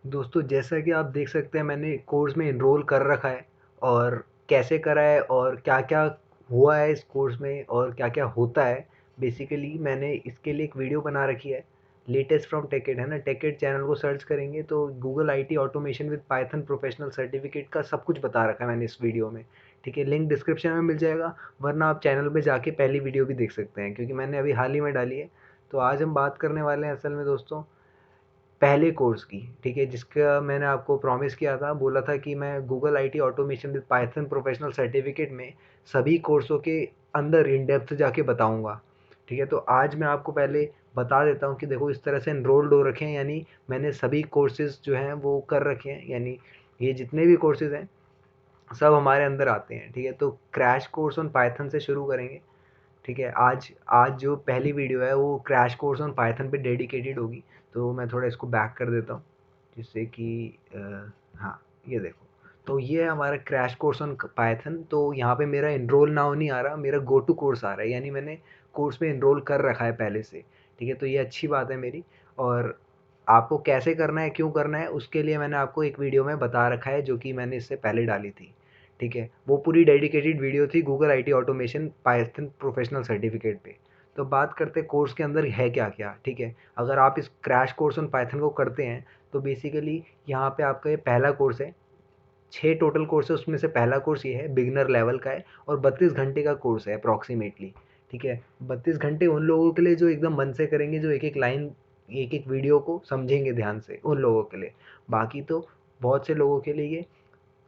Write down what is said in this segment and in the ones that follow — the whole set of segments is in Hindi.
दोस्तों जैसा कि आप देख सकते हैं मैंने कोर्स में एनरोल कर रखा है और कैसे करा है और क्या-क्या हुआ है इस कोर्स में और क्या-क्या होता है। बेसिकली मैंने इसके लिए एक वीडियो बना रखी है, लेटेस्ट फ्रॉम टेकेड है ना, टेकेड चैनल को सर्च करेंगे तो Google IT automation with Python professional certificate का सब कुछ बता रखा है मैंने इस वीडियो में। ठीक है, लिंक डिस्क्रिप्शन में मिल जाएगा, वरना आप चैनल पे जाके पहली वीडियो भी देख सकते हैं क्योंकि मैंने अभी हाल ही में डाली है। तो आज हम बात करने वाले हैं असल में दोस्तों पहले कोर्स की, ठीक है, जिसका मैंने आपको प्रॉमिस किया था, बोला था कि मैं Google IT automation with Python professional certificate में सभी कोर्सों के अंदर इन डेप्थ जाके बताऊंगा। ठीक है, तो आज मैं आपको पहले बता देता हूँ कि देखो इस तरह से एनरोल्ड हो रखे हैं, यानी मैंने सभी कोर्सेज जो हैं वो कर रखे हैं, यानी ये जितने भी कोर्सेज हैं सब हमारे अंदर आते हैं। ठीक है, तो क्रैश कोर्स ऑन पाइथन से शुरू करेंगे। ठीक है, आज आज जो पहली वीडियो है वो क्रैश कोर्स ऑन पाइथन पे डेडिकेटेड होगी। तो मैं थोड़ा इसको बैक कर देता हूँ जिससे कि हाँ, ये देखो, तो ये है हमारा क्रैश कोर्स ऑन पाइथन। तो यहाँ पे मेरा एनरोल नाउ नहीं आ रहा, मेरा गो टू कोर्स आ रहा है, यानी मैंने कोर्स में एनरोल कर रखा है पहले से। ठीक है, तो ये अच्छी बात है मेरी। और आपको कैसे करना है, क्यों करना है, उसके लिए मैंने आपको एक वीडियो में बता रखा है जो कि मैंने इससे पहले डाली थी। ठीक है, वो पूरी डेडिकेटेड वीडियो थी Google IT automation Python professional certificate पे। तो बात करते हैं कोर्स के अंदर है क्या क्या। ठीक है, अगर आप इस क्रैश कोर्स ऑन पाइथन को करते हैं तो बेसिकली यहाँ पे आपका ये पहला कोर्स है। 6 टोटल कोर्स है, उसमें से पहला कोर्स ये है, बिगिनर लेवल का है और 32 घंटे का कोर्स है अप्रॉक्सीमेटली। ठीक है, 32 घंटे उन लोगों के लिए जो एकदम मन से करेंगे, जो एक एक लाइन एक एक वीडियो को समझेंगे ध्यान से, उन लोगों के लिए। बाकी तो बहुत से लोगों के लिए ये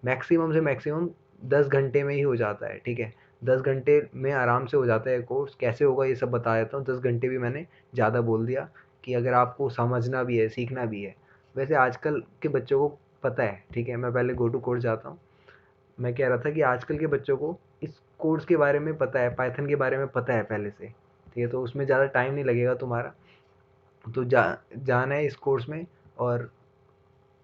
मैक्सिमम से मैक्सिमम 10 घंटे में ही हो जाता है। ठीक है, 10 घंटे में आराम से हो जाता है कोर्स। कैसे होगा ये सब बता देता हूँ। 10 घंटे भी मैंने ज़्यादा बोल दिया कि अगर आपको समझना भी है, सीखना भी है। वैसे आजकल के बच्चों को पता है। ठीक है, मैं पहले गो टू कोर्स जाता हूँ। मैं कह रहा था कि आजकल के बच्चों को इस कोर्स के बारे में पता है, पाइथन के बारे में पता है पहले से। ठीक है, तो उसमें ज़्यादा टाइम नहीं लगेगा तुम्हारा। तो जाना है इस कोर्स में। और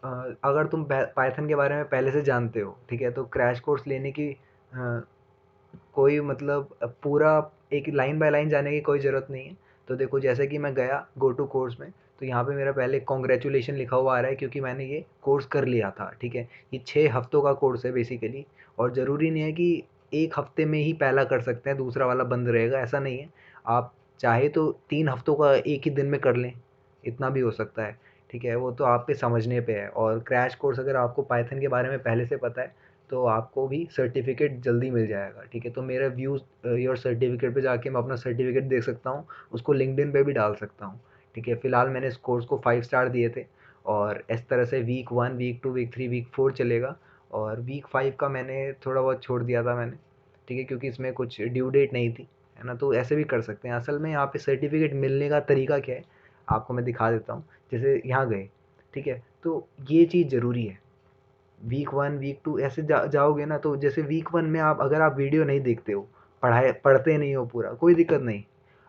अ, अगर तुम पाइथन के बारे में पहले से जानते हो, ठीक है, तो क्रैश कोर्स लेने की कोई मतलब पूरा एक लाइन बाय लाइन जाने की कोई ज़रूरत नहीं है। तो देखो जैसे कि मैं गया गो टू कोर्स में, तो यहाँ पे मेरा पहले कॉन्ग्रेचुलेशन लिखा हुआ आ रहा है क्योंकि मैंने ये कोर्स कर लिया था। ठीक है, ये 6 हफ्तों का कोर्स है बेसिकली। और ज़रूरी नहीं है कि एक हफ्ते में ही पहला कर सकते हैं दूसरा वाला बंद रहेगा, ऐसा नहीं है। आप चाहे तो 3 हफ्तों का एक ही दिन में कर लें, इतना भी हो सकता है। ठीक है, वो तो आप पे समझने पे है। और क्रैश कोर्स अगर आपको पाइथन के बारे में पहले से पता है तो आपको भी सर्टिफिकेट जल्दी मिल जाएगा। ठीक है, तो मेरा व्यूज़ योर सर्टिफिकेट पे जाके मैं अपना सर्टिफिकेट देख सकता हूँ, उसको लिंक्डइन पे भी डाल सकता हूँ। ठीक है, फिलहाल मैंने इस कोर्स को 5 स्टार दिए थे। और इस तरह से वीक 1 वीक 2 वीक 3 वीक 4 चलेगा। और वीक 5 का मैंने थोड़ा बहुत छोड़ दिया था मैंने। ठीक है, क्योंकि इसमें कुछ ड्यू डेट नहीं थी, है ना। तो ऐसे भी कर सकते हैं। असल में यहाँ पे सर्टिफिकेट मिलने का तरीका क्या है, आपको मैं दिखा देता हूँ। जैसे यहाँ गए, ठीक है, तो ये चीज़ ज़रूरी है। वीक 1 वीक 2 ऐसे जाओगे ना, तो जैसे वीक 1 में आप अगर आप वीडियो नहीं देखते हो, पढ़ाई पढ़ते नहीं हो पूरा, कोई दिक्कत नहीं।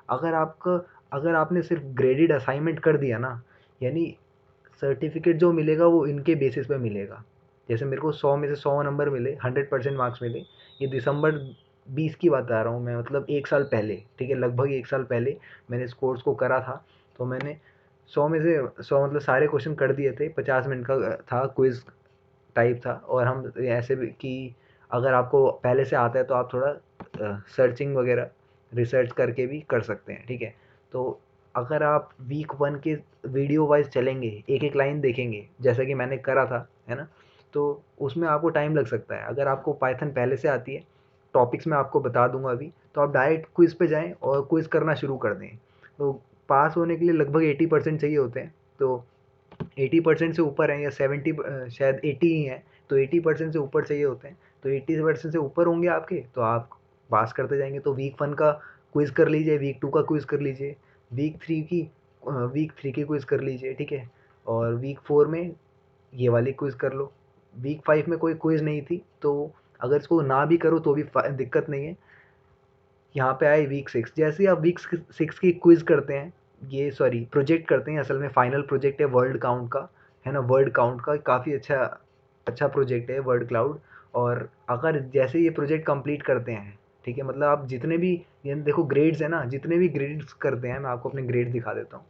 अगर आपका अगर आपने सिर्फ ग्रेडेड असाइनमेंट कर दिया ना, यानी सर्टिफिकेट जो मिलेगा वो इनके बेसिस पे मिलेगा। जैसे मेरे को 100 में से 100 नंबर मिले, 100% मार्क्स मिले। ये दिसंबर 20 की बता रहा हूँ मैं, मतलब एक साल पहले। ठीक है, लगभग एक साल पहले मैंने इस कोर्स को करा था। तो मैंने 100 में से 100 मतलब सारे क्वेश्चन कर दिए थे। 50 मिनट का था, क्विज टाइप था। और हम ऐसे भी कि अगर आपको पहले से आता है तो आप थोड़ा सर्चिंग वगैरह रिसर्च करके भी कर सकते हैं। ठीक है, तो अगर आप वीक 1 के वीडियो वाइज चलेंगे, एक एक लाइन देखेंगे जैसा कि मैंने करा था, है ना, तो उसमें आपको टाइम लग सकता है। अगर आपको पाइथन पहले से आती है, टॉपिक्स मैं आपको बता दूंगा अभी, तो आप डायरेक्ट क्विज पे जाएं और क्विज करना शुरू कर दें। तो पास होने के लिए लगभग 80% चाहिए होते हैं। तो 80% से ऊपर हैं या 70, शायद 80 ही हैं। तो 80% से ऊपर चाहिए होते हैं। तो 80% से ऊपर होंगे आपके तो आप पास करते जाएंगे। तो वीक 1 का क्विज़ कर लीजिए, वीक 2 का क्विज़ कर लीजिए, वीक 3 की क्विज़ कर लीजिए। ठीक है, और वीक 4 में ये वाली क्विज़ कर लो। वीक 5 में कोई क्विज़ नहीं थी, तो अगर इसको ना भी करो तो भी दिक्कत नहीं है। यहाँ पे आए वीक 6, जैसे ही आप वीक 6 की क्विज़ करते हैं, ये सॉरी प्रोजेक्ट करते हैं, असल में फाइनल प्रोजेक्ट है वर्ड काउंट का, है ना। वर्ड काउंट का काफ़ी अच्छा अच्छा प्रोजेक्ट है वर्ड क्लाउड। और अगर जैसे ये प्रोजेक्ट कंप्लीट करते हैं, ठीक है, मतलब आप जितने भी, ये देखो ग्रेड्स है ना, जितने भी ग्रेड्स करते हैं, मैं आपको अपने ग्रेड दिखा देता हूँ।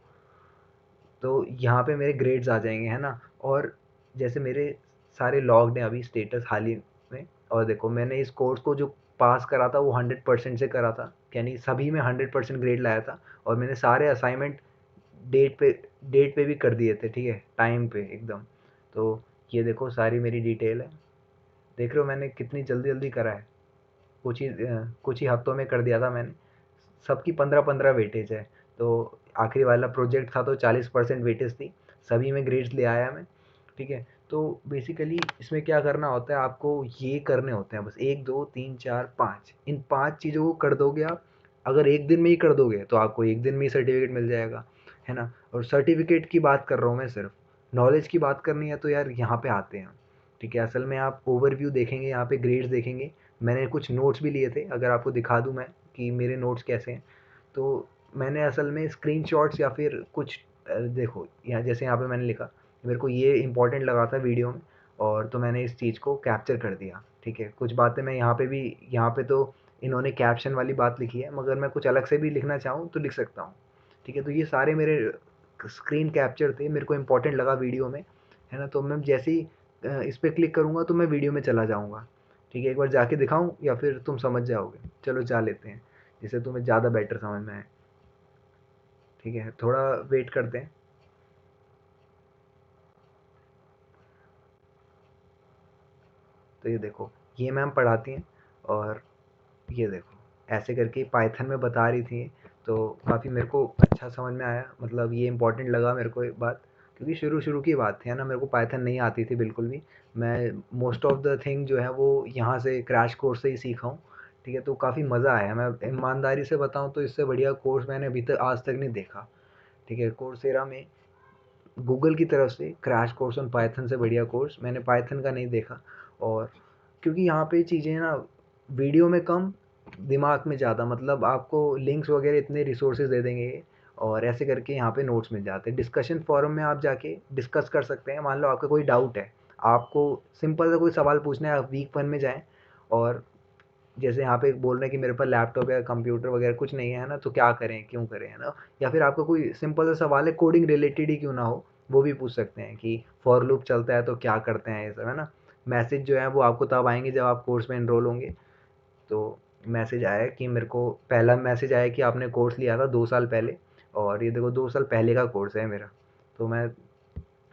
तो यहाँ पे मेरे ग्रेड्स आ जाएंगे, है ना। और जैसे मेरे सारे लॉग्ड हैं अभी स्टेटस हाल ही में। और देखो मैंने इस कोर्स को जो पास करा था वो 100% से करा था, यानी सभी में 100% ग्रेड लाया था। और मैंने सारे असाइनमेंट डेट पे डेट पे भी कर दिए थे, ठीक है, टाइम पे एकदम। तो ये देखो सारी मेरी डिटेल है, देख रहे हो मैंने कितनी जल्दी जल्दी करा है। कुछ ही हफ्तों में कर दिया था मैंने। सबकी 15-15 वेटेज है। तो आखिरी वाला प्रोजेक्ट था तो 40% वेटेज थी, सभी में ग्रेड्स ले आया मैं, ठीक है। तो बेसिकली इसमें क्या करना होता है, आपको ये करने होते हैं बस 1 2 3 4 5, इन 5 चीज़ों को कर दोगे आप। अगर एक दिन में ही कर दोगे तो आपको एक दिन में ही सर्टिफिकेट मिल जाएगा, है ना। और सर्टिफिकेट की बात कर रहा हूँ मैं सिर्फ, नॉलेज की बात करनी है तो यार यहाँ पे आते हैं, ठीक है। असल में आप ओवरव्यू देखेंगे, यहाँ पे ग्रेड्स देखेंगे। मैंने कुछ नोट्स भी लिए थे, अगर आपको दिखा दूँ मैं कि मेरे नोट्स कैसे हैं। तो मैंने असल में स्क्रीनशॉट्स या फिर कुछ देखो यहाँ जैसे यहाँ पे मैंने लिखा, मेरे को ये इंपॉर्टेंट लगा था वीडियो में, और तो मैंने इस चीज़ को कैप्चर कर दिया, ठीक है। कुछ बातें मैं यहाँ पे भी, यहाँ पे तो इन्होंने कैप्शन वाली बात लिखी है, मगर मैं कुछ अलग से भी लिखना चाहूँ तो लिख सकता हूँ, ठीक है। तो ये सारे मेरे स्क्रीन कैप्चर थे, मेरे को इंपॉर्टेंट लगा वीडियो में, है ना। तो मैं जैसे ही इस पर क्लिक करूँगा तो मैं वीडियो में चला जाऊँगा, ठीक है। एक बार जाके दिखाऊँ या फिर तुम समझ जाओगे? चलो जा लेते हैं, जिससे तुम्हें ज़्यादा बेटर समझ में आए, ठीक है। थोड़ा वेट करते हैं। तो ये देखो, ये मैम पढ़ाती हैं, और ये देखो ऐसे करके पाइथन में बता रही थी। तो काफ़ी मेरे को अच्छा समझ में आया, मतलब ये इंपॉर्टेंट लगा मेरे को एक बात, क्योंकि शुरू शुरू की बात थी, है ना। मेरे को पाइथन नहीं आती थी बिल्कुल भी। मैं मोस्ट ऑफ द थिंग जो है वो यहाँ से क्रैश कोर्स से ही सीखा हूँ, ठीक है। तो काफ़ी मज़ा आया, मैं ईमानदारी से बताऊँ तो इससे बढ़िया कोर्स मैंने अभी तक आज तक नहीं देखा, ठीक है। कोर्सेरा में गूगल की तरफ से क्रैश कोर्स ऑन पाइथन से बढ़िया कोर्स मैंने पाइथन का नहीं देखा। और क्योंकि यहाँ पे चीज़ें ना वीडियो में कम, दिमाग में ज़्यादा, मतलब आपको लिंक्स वगैरह इतने रिसोर्सेज दे देंगे ये, और ऐसे करके यहाँ पे नोट्स मिल जाते हैं। डिस्कशन फोरम में आप जाके डिस्कस कर सकते हैं। मान लो आपका कोई डाउट है, आपको सिंपल सा कोई सवाल पूछना है, आप वीक 1 में जाएँ। और जैसे यहाँ पे बोल रहे हैं कि मेरे पास लैपटॉप या कंप्यूटर वगैरह कुछ नहीं है ना, तो क्या करें, क्यों करें, है ना। या फिर आपका कोई सिंपल सा सवाल है, कोडिंग रिलेटेड ही क्यों ना हो, वो भी पूछ सकते हैं कि फॉर लूप चलता है तो क्या करते हैं, ये सब, है ना। मैसेज जो है वो आपको तब आएंगे जब आप कोर्स में एनरोल होंगे। तो मैसेज आया कि मेरे को पहला मैसेज आया कि आपने कोर्स लिया था 2 साल पहले, और ये देखो 2 साल पहले का कोर्स है मेरा। तो मैं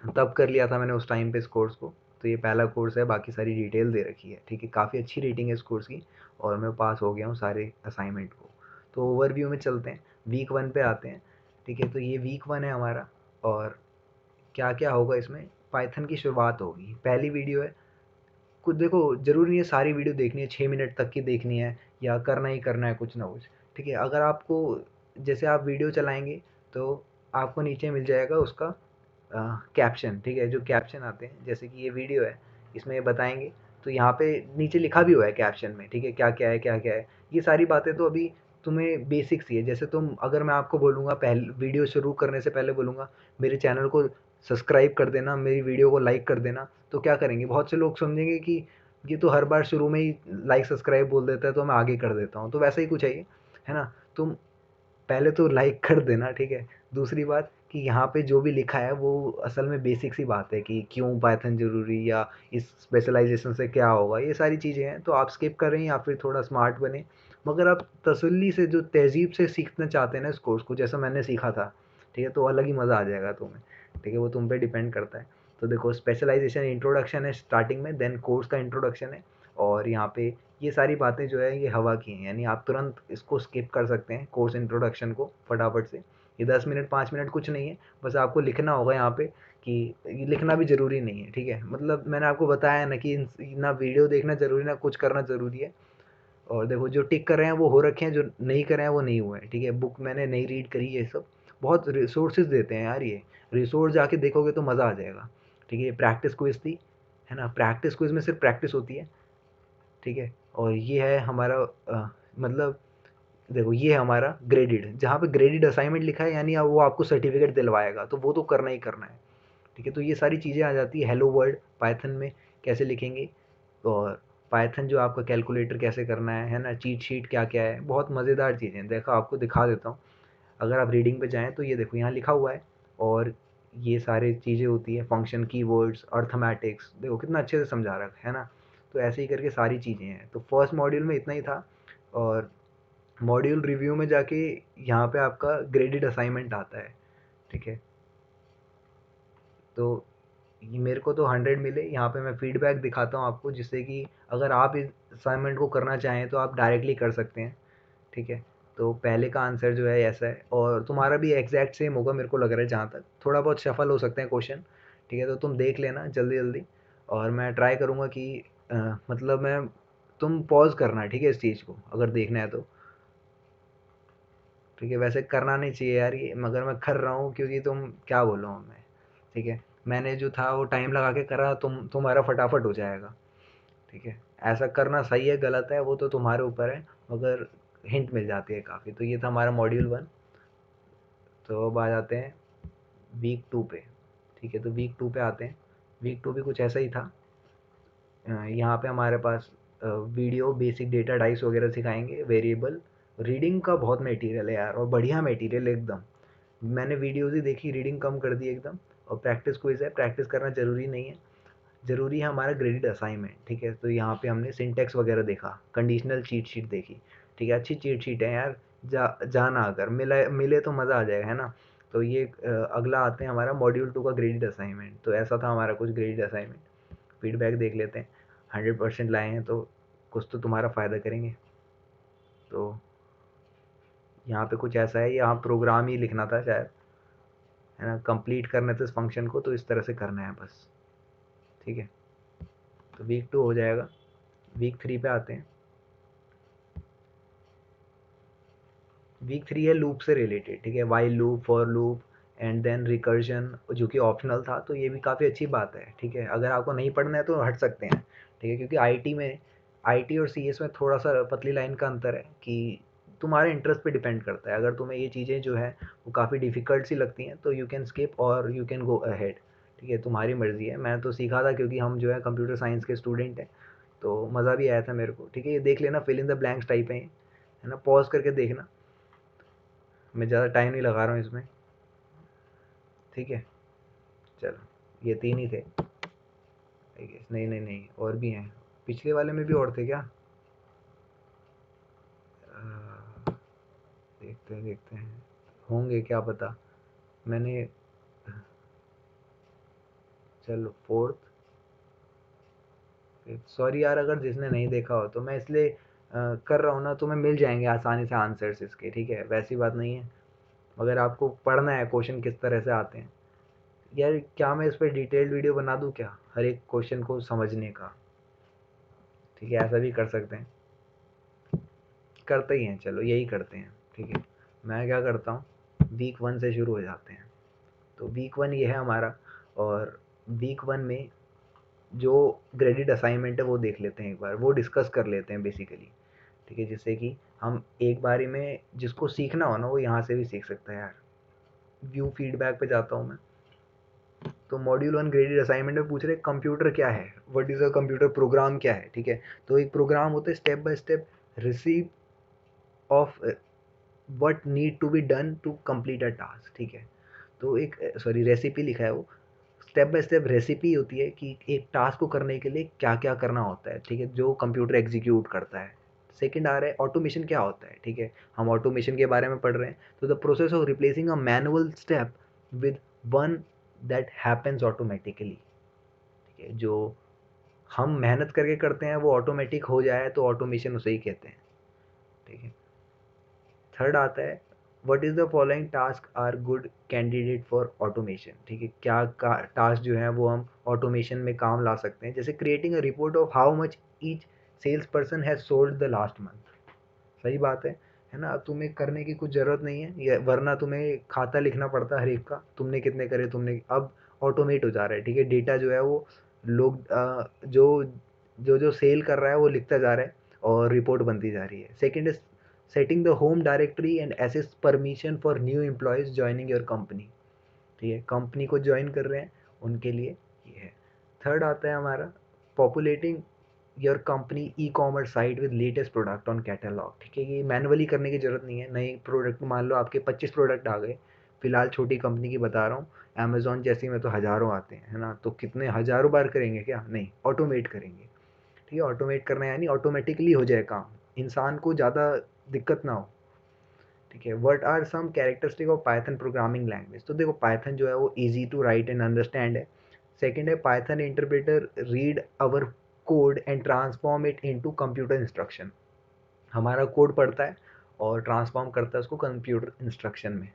तब कर लिया था मैंने उस टाइम पे इस कोर्स को। तो ये पहला कोर्स है, बाकी सारी डिटेल दे रखी है, ठीक है। काफ़ी अच्छी रेटिंग है इस कोर्स की, और मैं पास हो गया हूँ सारे असाइनमेंट को। तो ओवरव्यू में चलते हैं, वीक 1 पे आते हैं, ठीक है। तो ये वीक 1 है हमारा, और क्या क्या होगा इसमें। पाइथन की शुरुआत होगी, पहली वीडियो है। कुछ देखो, ज़रूरी नहीं है सारी वीडियो देखनी है, 6 मिनट तक की देखनी है, या करना ही करना है कुछ ना कुछ, ठीक है। अगर आपको, जैसे आप वीडियो चलाएंगे तो आपको नीचे मिल जाएगा उसका कैप्शन, ठीक है। जो कैप्शन आते हैं, जैसे कि ये वीडियो है, इसमें ये बताएंगे। तो यहाँ पे नीचे लिखा भी हुआ है कैप्शन में, ठीक है, क्या क्या है, क्या क्या है। ये सारी बातें तो अभी तुम्हें बेसिक्स ही है। जैसे तुम, अगर मैं आपको बोलूँगा, पहले वीडियो शुरू करने से पहले बोलूँगा मेरे चैनल को सब्सक्राइब कर देना, मेरी वीडियो को लाइक कर देना, तो क्या करेंगे, बहुत से लोग समझेंगे कि ये तो हर बार शुरू में ही लाइक सब्सक्राइब बोल देता है, तो मैं आगे कर देता हूँ। तो वैसा ही कुछ है ना। तुम पहले तो लाइक कर देना, ठीक है। दूसरी बात कि यहाँ पे जो भी लिखा है वो असल में बेसिक सी बात है कि क्यों पाइथन ज़रूरी, या इस स्पेशलाइजेशन से क्या होगा, ये सारी चीज़ें हैं। तो आप स्किप करें या फिर थोड़ा स्मार्ट बने, मगर आप तसल्ली से जो तहज़ीब से सीखना चाहते हैं ना इस कोर्स को, जैसा मैंने सीखा था, ठीक है, तो अलग ही मज़ा आ जाएगा तुम्हें, ठीक है। वो तुम पे डिपेंड करता है। तो देखो, स्पेशलाइजेशन इंट्रोडक्शन है स्टार्टिंग में, देन कोर्स का इंट्रोडक्शन है। और यहाँ पे ये सारी बातें जो है ये हवा की हैं, यानी आप तुरंत इसको स्किप कर सकते हैं, कोर्स इंट्रोडक्शन को फटाफट से। ये 10 मिनट 5 मिनट कुछ नहीं है, बस आपको लिखना होगा यहाँ पे, कि ये लिखना भी ज़रूरी नहीं है, ठीक है। मतलब मैंने आपको बताया ना कि ना वीडियो देखना ज़रूरी, ना कुछ करना ज़रूरी है। और देखो, जो टिक कर रहे हैं वो हो रखे हैं, जो नहीं कर रहे हैं वो नहीं हुए हैं, ठीक है। बुक मैंने नहीं रीड करी, ये सब बहुत रिसोर्सेज देते हैं यार ये। रिसोर्स जाके देखोगे तो मज़ा आ जाएगा, ठीक है। प्रैक्टिस क्विज थी, है ना। प्रैक्टिस क्विज में सिर्फ प्रैक्टिस होती है, ठीक है। और ये है हमारा मतलब देखो, ये है हमारा ग्रेडिड, जहाँ पे ग्रेडिड असाइनमेंट लिखा है, यानी अब वो आपको सर्टिफिकेट दिलवाएगा, तो वो तो करना ही करना है, ठीक है। तो ये सारी चीज़ें आ जाती है। हेलो वर्ल्ड पाइथन में कैसे लिखेंगे, और पाइथन जो आपका कैलकुलेटर कैसे करना है ना, चीट शीट क्या क्या है, बहुत मज़ेदार चीज़ें। देखो आपको दिखा देता हूँ, अगर आप रीडिंग पे जाएँ तो ये देखो यहाँ लिखा हुआ है। और ये सारी चीज़ें होती हैं, फंक्शन, कीवर्ड्स, अर्थमेटिक्स, देखो कितना अच्छे से समझा रखा है ना। तो ऐसे ही करके सारी चीज़ें हैं। तो फर्स्ट मॉड्यूल में इतना ही था। और मॉड्यूल रिव्यू में जाके यहाँ पे आपका ग्रेडेड असाइनमेंट आता है, ठीक है। तो ये मेरे को तो 100 मिले। यहाँ पे मैं फीडबैक दिखाता हूँ आपको, जिससे कि अगर आप इस असाइनमेंट को करना चाहें तो आप डायरेक्टली कर सकते हैं, ठीक है। तो पहले का आंसर जो है ऐसा है, और तुम्हारा भी एग्जैक्ट सेम होगा मेरे को लग रहा है, जहाँ तक थोड़ा बहुत शफल हो सकते हैं क्वेश्चन, ठीक है। तो तुम देख लेना जल्दी जल्दी, और मैं ट्राई करूँगा कि मतलब मैं तुम पॉज करना, ठीक है, इस चीज़ को अगर देखना है तो, ठीक है। वैसे करना नहीं चाहिए यार ये, मगर मैं कर रहा हूँ क्योंकि तुम क्या बोलो मैं, ठीक है। मैंने जो था वो टाइम लगा के करा, तुम्हारा फटाफट हो जाएगा, ठीक है। ऐसा करना सही है गलत है वो तो तुम्हारे ऊपर है, मगर हिंट मिल जाती है काफ़ी। तो ये था हमारा मॉड्यूल 1। तो अब आ जाते हैं वीक 2 पे, ठीक है। तो वीक 2 पे आते हैं। वीक 2 भी कुछ ऐसा ही था। यहाँ पे हमारे पास वीडियो, बेसिक डेटा टाइप्स वगैरह सिखाएंगे, वेरिएबल, रीडिंग का बहुत मटेरियल है यार, और बढ़िया मटेरियल एकदम। मैंने वीडियोज़ ही देखी, रीडिंग कम कर दी एकदम। और प्रैक्टिस क्विज़ है, प्रैक्टिस करना ज़रूरी नहीं है, ज़रूरी है हमारा ग्रेडेड असाइनमेंट, ठीक है। तो यहाँ पे हमने सिंटेक्स वगैरह देखा, कंडीशनल चीट शीट देखी, ठीक है। अच्छी चीट शीट है यार, जाना अगर मिले तो मज़ा आ जाएगा, है ना। तो ये अगला आते हैं हमारा मॉड्यूल 2 का ग्रेडेड असाइनमेंट। तो ऐसा था हमारा कुछ ग्रेडेड असाइनमेंट। फीडबैक देख लेते हैं। 100% लाए हैं तो कुछ तो तुम्हारा फ़ायदा करेंगे। तो यहाँ पे कुछ ऐसा है, यहाँ प्रोग्राम ही लिखना था शायद, है ना। कंप्लीट करने थे इस फंक्शन को, तो इस तरह से करना है बस, ठीक है। तो वीक 2 हो जाएगा। वीक 3 पे आते हैं। वीक 3 है लूप से रिलेटेड, ठीक है। While loop, for loop, and then recursion, जो कि ऑप्शनल था, तो ये भी काफ़ी अच्छी बात है, ठीक है। अगर आपको नहीं पढ़ना है तो हट सकते हैं, ठीक है। क्योंकि आईटी और सीएस में थोड़ा सा पतली लाइन का अंतर है कि तुम्हारे इंटरेस्ट पे डिपेंड करता है। अगर तुम्हें ये चीज़ें जो है वो काफ़ी डिफ़िकल्ट सी लगती हैं तो यू कैन स्किप और यू कैन गो अहेड, ठीक है। तुम्हारी मर्ज़ी है। मैं तो सीखा था क्योंकि हम जो है कंप्यूटर साइंस के स्टूडेंट हैं, तो मज़ा भी आया था मेरे को, ठीक है। ये देख लेना, fill in the blanks type है ना, पॉज करके देखना। मैं ज़्यादा टाइम नहीं लगा रहा हूँ इसमें, ठीक है। चलो ये 3 ही थे आई गेस। नहीं नहीं नहीं, और भी हैं। पिछले वाले में भी और थे क्या? देखते हैं, होंगे क्या पता। मैंने, चलो फोर्थ, सॉरी यार अगर जिसने नहीं देखा हो, तो मैं इसलिए कर रहा हूँ ना, तुम्हें मिल जाएंगे आसानी से आंसर्स इसके, ठीक है। वैसी बात नहीं है, मगर आपको पढ़ना है क्वेश्चन किस तरह से आते हैं। यार क्या मैं इस पर डिटेल्ड वीडियो बना दूँ क्या, हर एक क्वेश्चन को समझने का, ठीक है। ऐसा भी कर सकते हैं, करते ही हैं, चलो यही करते हैं, ठीक है। मैं क्या करता हूँ, वीक 1 से शुरू हो जाते हैं। तो वीक 1 ये है हमारा। और वीक 1 में जो ग्रेडेड असाइनमेंट है वो देख लेते हैं, एक बार वो डिस्कस कर लेते हैं बेसिकली, ठीक है। जिससे कि हम एक बारी में जिसको सीखना हो ना वो यहाँ से भी सीख सकता है यार। व्यू फीडबैक पे जाता हूँ मैं। तो मॉड्यूल 1 ग्रेडेड असाइनमेंट में पूछ रहे कंप्यूटर क्या है, what is a computer, program क्या है, ठीक है। तो एक प्रोग्राम होता है step by step recipe of what need to be done to complete a task, ठीक है। तो एक, सॉरी, रेसिपी लिखा है वो। स्टेप बाय स्टेप रेसिपी होती है कि एक टास्क को करने के लिए क्या क्या करना होता है, ठीक है, जो कंप्यूटर एग्जीक्यूट करता है। सेकंड आ रहा है ऑटोमेशन क्या होता है, ठीक है। हम ऑटोमेशन के बारे में पढ़ रहे हैं। तो the process of replacing a manual step with one that happens automatically, ठीक है। जो हम मेहनत करके करते हैं वो ऑटोमेटिक हो जाए तो ऑटोमेशन उसे ही कहते हैं, ठीक है। थर्ड आता है what is the following task are good candidate for automation, ठीक है। क्या का टास्क जो है वो हम ऑटोमेशन में काम ला सकते हैं, जैसे creating a report of how much each salesperson has sold the last month. सही बात है ना। अब तुम्हें करने की कुछ ज़रूरत नहीं है, ये वरना तुम्हें खाता लिखना पड़ता है हर एक का, तुमने कितने करे, तुमने। अब ऑटोमेट हो जा रहा है, ठीक है। डेटा जो है वो लोग जो जो जो सेल कर रहा है वो लिखता जा रहा है और रिपोर्ट बनती जा रही है। Second is setting the home directory and access permission for new employees joining your company, ठीक है। कंपनी को ज्वाइन कर रहे हैं उनके लिए ये है। थर्ड आता है हमारा populating your company e commerce site with latest product on catalogue, ठीक है। ये मैनुअली करने की ज़रूरत नहीं है। नए प्रोडक्ट मान लो आपके 25 प्रोडक्ट आ गए, फ़िलहाल छोटी कंपनी की बता रहा हूँ, अमेज़न जैसी में तो हज़ारों आते हैं, है ना? तो कितने हज़ारों बार करेंगे क्या? नहीं, ऑटोमेट करेंगे, ठीक है? ऑटोमेट करना यानी ऑटोमेटिकली हो जाए काम, इंसान को ज़्यादा दिक्कत ना हो, ठीक है? What are some characteristic of Python programming language? तो देखो पाइथन जो है वो easy to write and understand है। सेकंड है Python interpreter read our code and transform it into computer instruction. हमारा कोड पढ़ता है और ट्रांसफॉर्म करता है उसको कंप्यूटर इंस्ट्रक्शन में।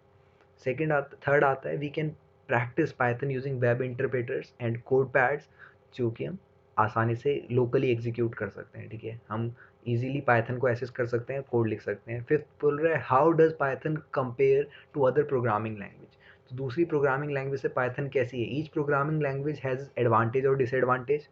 थर्ड आता है we can practise Python using web interpreters and code pads, जो कि हम आसानी से लोकली एग्जीक्यूट कर सकते हैं, ठीक है? हम इजीली पाइथन को एक्सेस कर सकते हैं, कोड लिख सकते हैं। फिफ्थ बोल रहा है how does Python compare to other programming language? तो दूसरी प्रोग्रामिंग लैंग्वेज से पाइथन कैसी है? Each programming language has advantage और डिसएडवांटेज,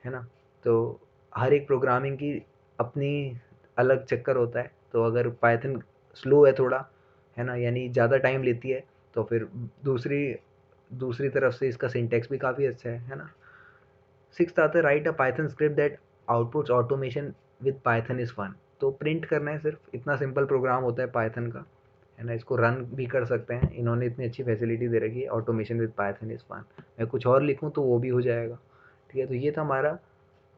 है ना? तो हर एक प्रोग्रामिंग की अपनी अलग चक्कर होता है। तो अगर पाइथन स्लो है थोड़ा, है ना, यानी ज़्यादा टाइम लेती है, तो फिर दूसरी दूसरी तरफ से इसका सिंटैक्स भी काफ़ी अच्छा है ना? सिक्स्थ आता है write a Python script that outputs automation with Python is fun. तो प्रिंट करना है सिर्फ, इतना सिंपल प्रोग्राम होता है पाइथन का, है ना? इसको रन भी कर सकते हैं, इन्होंने इतनी अच्छी फैसिलिटी दे रखी है, automation with Python is fun. मैं कुछ और लिखूँ तो वो भी हो जाएगा, ठीक है? तो ये था हमारा।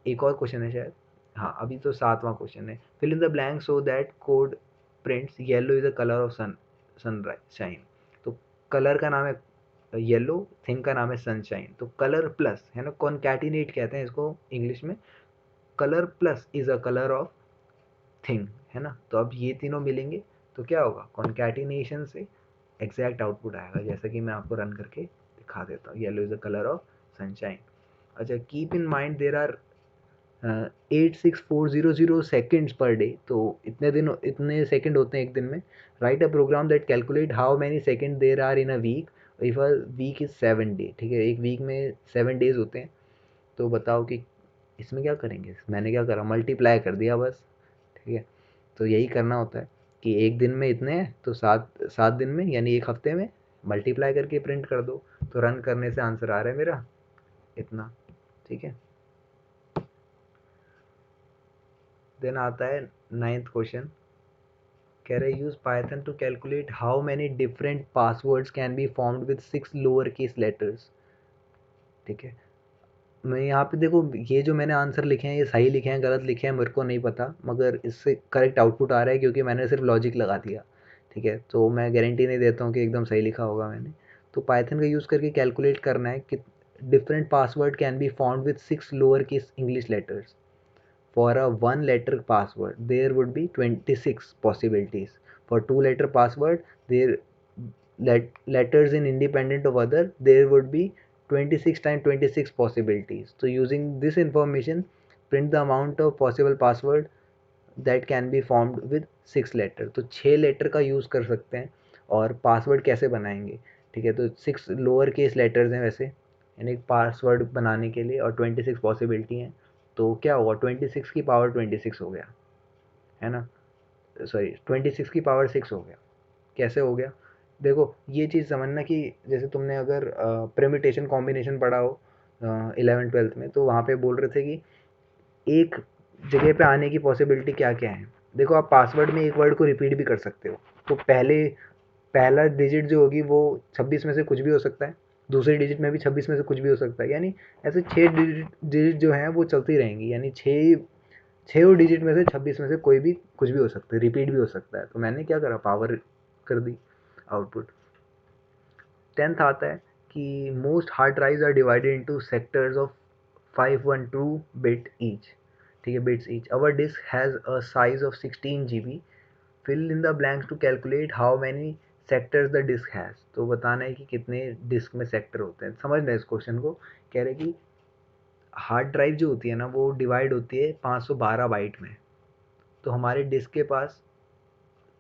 एक और क्वेश्चन है शायद, हाँ अभी तो सातवां क्वेश्चन है। Fill in the blank so that code prints yellow is the colour of sunrise shine. तो कलर का नाम है येलो, थिंग का नाम है सनशाइन। तो कलर प्लस, है ना, कॉन्कैटिनेट कहते हैं इसको इंग्लिश में। Colour plus is a colour of thing, है ना? तो अब ये तीनों मिलेंगे तो क्या होगा? कॉन्कैटिनेशन से एग्जैक्ट आउटपुट आएगा, जैसा कि मैं आपको रन करके दिखा देता हूँ। Yellow is the colour of sunshine. अच्छा, keep in mind there are 86400 seconds per day. तो इतने सेकंड होते हैं एक दिन में। Write a program that calculate how many second there are in a week if a week is 7 day, ठीक है? एक वीक में 7 डेज होते हैं। तो बताओ कि इसमें क्या करेंगे? मैंने क्या करा, मल्टीप्लाई कर दिया बस, ठीक है? तो यही करना होता है कि एक दिन में इतने हैं तो सात सात दिन में यानी एक हफ्ते में मल्टीप्लाई करके प्रिंट कर दो। तो रन करने से आंसर आ रहा है मेरा इतना, ठीक है? देन आता है नाइन्थ क्वेश्चन, कह रहे use Python to calculate how many different passwords can be formed with 6 lower case letters, ठीक है? मैं यहाँ पे देखो, ये जो मैंने आंसर लिखे हैं ये सही लिखे हैं गलत लिखे हैं मेरे को नहीं पता, मगर इससे करेक्ट आउटपुट आ रहा है क्योंकि मैंने सिर्फ लॉजिक लगा दिया, ठीक है? तो मैं गारंटी नहीं देता हूँ कि एकदम सही लिखा होगा मैंने। तो पाइथन का यूज़ करके कैलकुलेट करना है कि different password can be formed with 6 lower case English letters. For a one letter password, there would be 26 possibilities. For two letter password, there letters in independent of other, there would be 26 times 26 possibilities. So using this information, print the amount of possible password that can be formed with 6 letter. तो 6 लेटर का यूज़ कर सकते हैं। और पासवर्ड कैसे बनाएंगे, ठीक है? तो 6 लोअर केस लेटर्स हैं वैसे, यानी पासवर्ड बनाने के लिए, और 26 पॉसिबिलिटी हैं। तो क्या होगा, 26 की पावर 26 हो गया, है ना? सॉरी, 26 की पावर 6 हो गया। कैसे हो गया? देखो ये चीज़ समझना कि जैसे तुमने अगर प्रेमिटेशन कॉम्बिनेशन पढ़ा हो 11th 12th में, तो वहाँ पे बोल रहे थे कि एक जगह पे आने की पॉसिबिलिटी क्या क्या है। देखो आप पासवर्ड में एक वर्ड को रिपीट भी कर सकते हो। तो पहला डिजिट जो होगी वो 26 में से कुछ भी हो सकता है, दूसरी डिजिट में भी 26 में से कुछ भी हो सकता है, यानी ऐसे 6 डिजिट जो हैं वो चलती रहेंगी, यानी छः डिजिट में से 26 में से कोई भी कुछ भी हो सकता है, रिपीट भी हो सकता है। तो मैंने क्या करा, पावर कर दी आउटपुट। 10th आता है कि most hard drives are divided into sectors of 512 bit each, ठीक है, bits each. Our disk has a size of 16 GB। Fill in the blanks to calculate how many sectors the disk has. तो बताना है कि कितने डिस्क में सेक्टर होते हैं। समझ लें इस क्वेश्चन को। कह रहे कि हार्ड ड्राइव जो होती है ना वो डिवाइड होती है 512 बाइट में। तो हमारे डिस्क के पास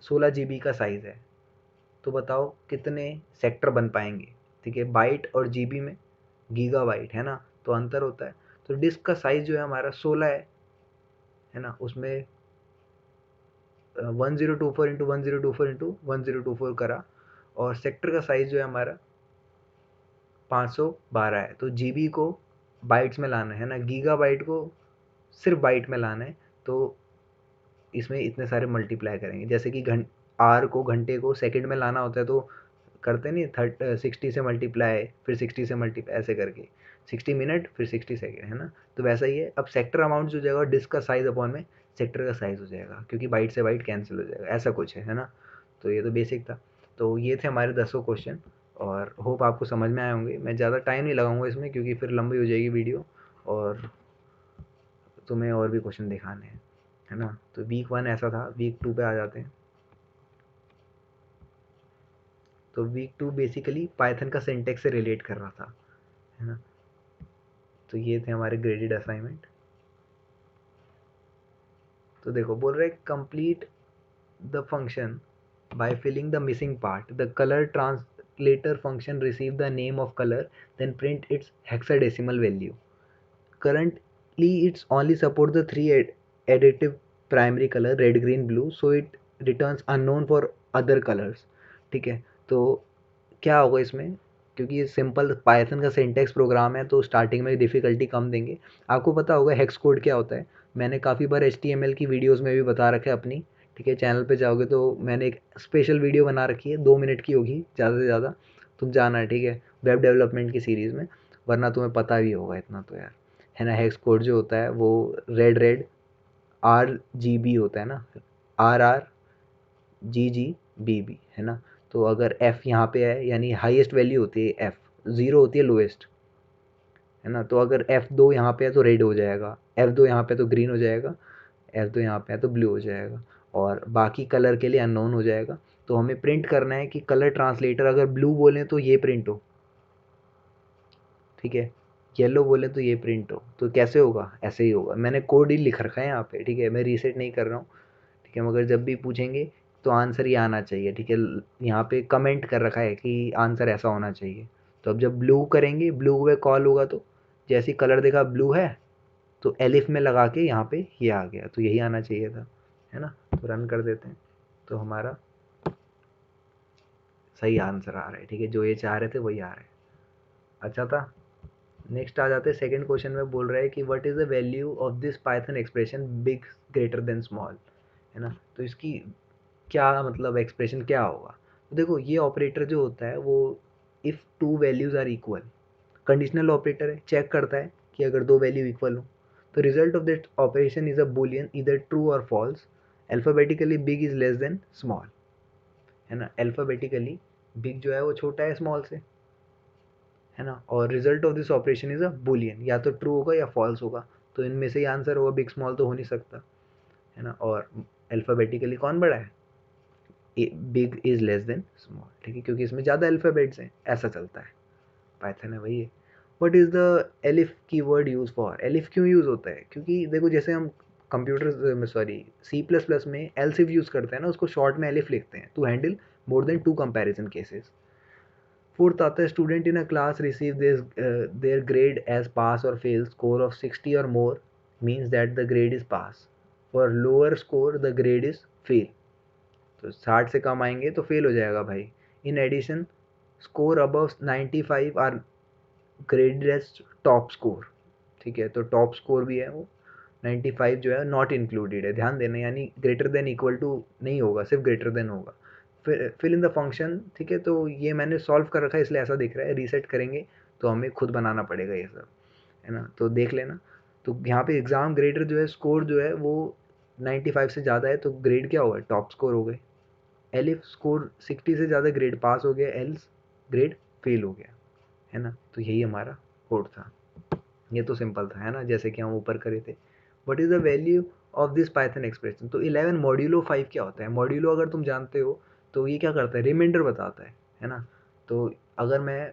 16 GB का साइज़ है। तो बताओ कितने सेक्टर बन पाएंगे, ठीक है? बाइट और जीबी में गीगाबाइट, है ना? तो अंतर होता है। तो डिस्क का साइज जो है हमारा 16 है ना? उसमें 1024 इंटू 1024 करा, और सेक्टर का साइज जो है हमारा 512 है। तो जीबी को बाइट्स में लाना है ना, गीगाबाइट को सिर्फ बाइट में लाना है। तो इसमें इतने सारे मल्टीप्लाई करेंगे, जैसे कि आर को, घंटे को सेकंड में लाना होता है तो करते नहीं, 60 से मल्टीप्लाई, फिर 60 से मल्टीप्लाई, ऐसे करके 60 मिनट फिर 60 सेकेंड, है ना। तो वैसा ही है। अब सेक्टर अमाउंट जो जाएगा डिस्क का साइज अपॉन में सेक्टर का साइज हो जाएगा, क्योंकि बाइट से बाइट कैंसिल हो जाएगा, ऐसा कुछ है ना। तो ये तो बेसिक था। तो ये थे हमारे 10 क्वेश्चन, और होप आपको समझ में आए होंगे। मैं ज़्यादा टाइम नहीं लगाऊंगा इसमें, क्योंकि फिर लंबी हो जाएगी वीडियो, और तुम्हें और भी क्वेश्चन दिखाने हैं, है ना। तो वीक 1 ऐसा था। वीक 2 पे आ जाते हैं। तो वीक 2 बेसिकली पाइथन का सिंटेक्स से रिलेट कर रहा था, है ना। तो ये थे हमारे ग्रेडेड असाइनमेंट। तो देखो बोल रहे complete the function by filling the missing part. The color translator function receive the name of color, then print its hexadecimal value. Currently it's only support the three additive primary color red green blue, so it returns unknown for other colors। ठीक है। तो क्या होगा इसमें, क्योंकि ये सिंपल पाइथन का सिंटेक्स प्रोग्राम है तो स्टार्टिंग में डिफ़िकल्टी कम देंगे। आपको पता होगा हेक्स कोड क्या होता है, मैंने काफ़ी बार HTML की वीडियोस में भी बता रखा है अपनी। ठीक है, चैनल पे जाओगे तो मैंने एक स्पेशल वीडियो बना रखी है, 2 मिनट की होगी ज़्यादा से ज़्यादा, तुम जाना, ठीक है, वेब डेवलपमेंट की सीरीज़ में। वरना तुम्हें पता भी होगा इतना तो यार, है ना। हेक्स कोड जो होता है वो रेड रेड RGB होता है ना, RRGGBB, है ना। तो अगर F यहाँ पे है यानी हाईएस्ट वैल्यू होती है F, 0 होती है लोएस्ट, है ना। तो अगर F2 यहाँ पे है तो रेड हो जाएगा, F2 यहाँ पे तो ग्रीन हो जाएगा, F2 यहाँ पे है तो ब्लू हो जाएगा, और बाकी कलर के लिए अननोन हो जाएगा। तो हमें प्रिंट करना है कि कलर ट्रांसलेटर अगर ब्लू बोले तो ये प्रिंट हो, ठीक है, येलो बोले तो ये प्रिंट हो। तो कैसे होगा, ऐसे ही होगा। मैंने कोड ही लिख रखा है यहाँ पे, ठीक है, मैं रीसेट नहीं कर रहा हूँ, ठीक है। मगर जब भी पूछेंगे तो आंसर ये आना चाहिए, ठीक है। यहाँ पे कमेंट कर रखा है कि आंसर ऐसा होना चाहिए। तो अब जब ब्लू करेंगे, ब्लू पे कॉल होगा तो जैसे कलर देखा ब्लू है तो एलिफ में लगा के यहाँ पे ये आ गया, तो यही आना चाहिए था, है ना। तो रन कर देते हैं, तो हमारा सही आंसर आ रहा है, ठीक है, जो ये चाह रहे थे वही आ रहा है। अच्छा था। नेक्स्ट आ जाते हैं सेकंड क्वेश्चन में। बोल रहा है कि what is the value of this Python expression big greater than small, है ना। तो इसकी क्या मतलब एक्सप्रेशन क्या होगा। तो देखो ये ऑपरेटर जो होता है वो if two values are equal, conditional operator है, चेक करता है कि अगर दो वैल्यू इक्वल हो तो result of that operation is a boolean either true और false. Alphabetically big is less than small, है ना। अल्फ़ाबेटिकली बिग जो है वो छोटा है स्मॉल से, है ना। और result of this operation is a Boolean, या तो ट्रू होगा या फॉल्स होगा। तो इनमें से ही आंसर होगा, बिग स्मॉल तो हो नहीं सकता, है ना। और अल्फ़ाबेटिकली कौन बड़ा है, big is less than small, ठीक है, क्योंकि इसमें ज़्यादा अल्फ़ाबेट्स हैं, ऐसा चलता है। पाइथन है वही है। What is the elif keyword use for. Elif क्यों यूज़ होता है, क्योंकि देखो जैसे हम कंप्यूटर में, सॉरी, C++ में एल्सिफ यूज़ करते हैं ना, उसको शॉर्ट में एलिफ लिखते हैं to handle more than 2 comparison cases. Fourth आता है student in a class receive their grade as pass और फेल, स्कोर ऑफ 60 और more means that the grade is pass, for lower score the grade is fail. तो 60 से कम आएंगे तो फेल हो जाएगा भाई। In addition score above 95 are graded as top score, ठीक है। तो टॉप स्कोर भी है वो, 95 जो है नॉट इंक्लूडेड है, ध्यान देना, यानी ग्रेटर देन इक्वल टू नहीं होगा, सिर्फ ग्रेटर देन होगा। फिल इन द फंक्शन, ठीक है। तो ये मैंने सॉल्व कर रखा है इसलिए ऐसा दिख रहा है, रीसेट करेंगे तो हमें खुद बनाना पड़ेगा ये सब, है ना। तो देख लेना। तो यहाँ पे एग्ज़ाम ग्रेडर जो है, स्कोर जो है वो 95 से ज़्यादा है तो ग्रेड क्या होगा, टॉप स्कोर हो गए। एलिफ स्कोर 60 से ज़्यादा ग्रेड पास हो गया, एल्स ग्रेड फेल हो गया, है ना। तो यही हमारा कोड था। ये तो सिंपल था, है ना, जैसे कि हम ऊपर करे थे। What is the value of this Python expression. तो 11 मॉड्यूलो 5 क्या होता है। मॉड्यूलो अगर तुम जानते हो तो ये क्या करता है, रिमाइंडर बताता है ना। तो अगर मैं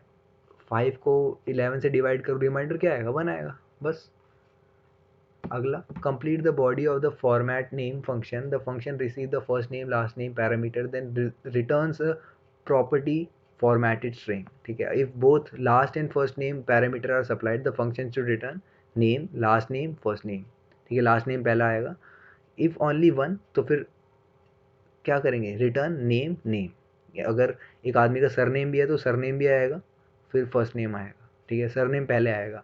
5 को 11 से डिवाइड करूँ, रिमाइंडर क्या आएगा, 1 आएगा बस। अगला, complete the body of the format name function. The function receive the first name last name parameter then returns a properly formatted string, ठीक है। if both last and first name parameter are supplied the function should return name last name first name, ठीक है, लास्ट नेम पहला आएगा। if only one तो फिर क्या करेंगे, रिटर्न नेम नेम। अगर एक आदमी का सरनेम भी है तो सरनेम भी आएगा, फिर फर्स्ट नेम आएगा, ठीक है, सरनेम पहले आएगा।